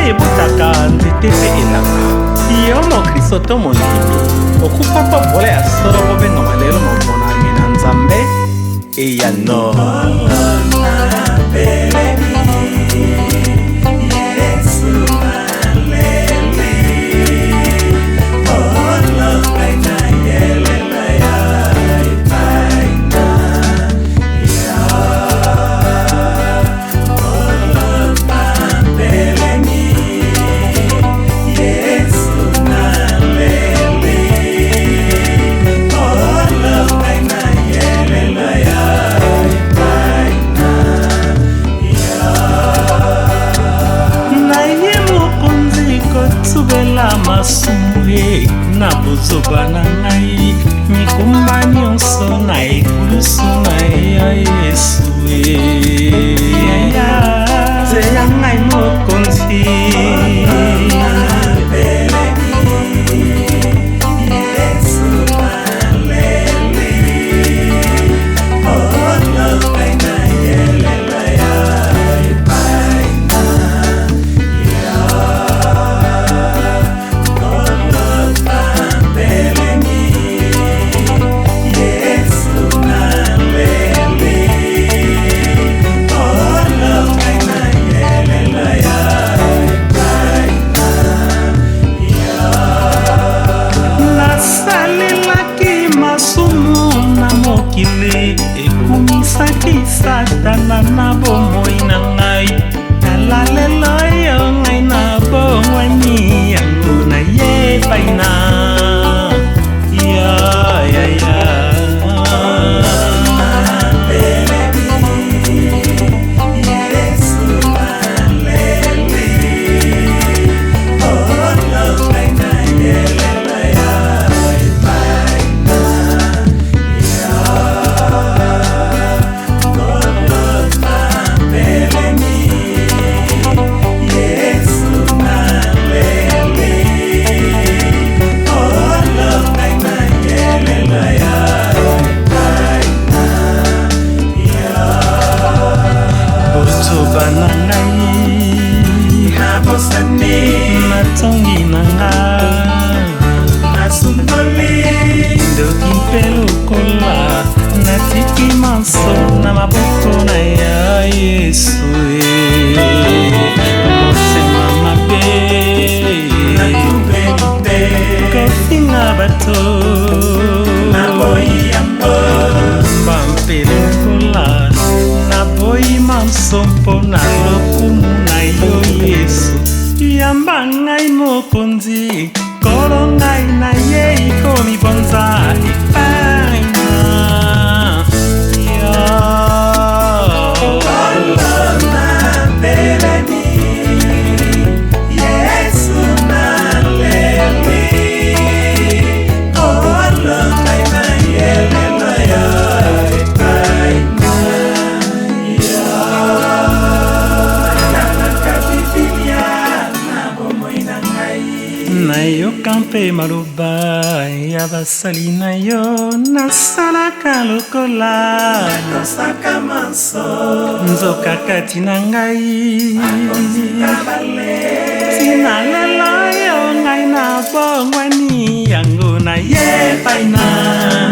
ebutaka nzete mpe elanga yo mokristo to mondimi okufa mpo bola ya solo kobengama lelo momonami na nzambe eya nord. Masumwe na bozoba na ngai mikumba nyonso na ekulusu na ya Yesu zeya ngai mokonzi ekumisaki satana na bomoi na ngai nalalelo yo ngai na bongwani yango na ye paina matongi nanga nasundoli ndoki mpe lokola natiki manso na maboko na ya Yesu motema mabe kofinga bato naboyi yango bampe lokola naboyi manso mpo na lokumu na yo Yesu yamba ngai mokonzi kolo ngai na ye ikomi bonza ipaina nayoka mpe maloba ya basali na yo nasalaka lokola nasaka manso nzoka kati na ngai tina lelo yo ngai na bongwani yango na ye paina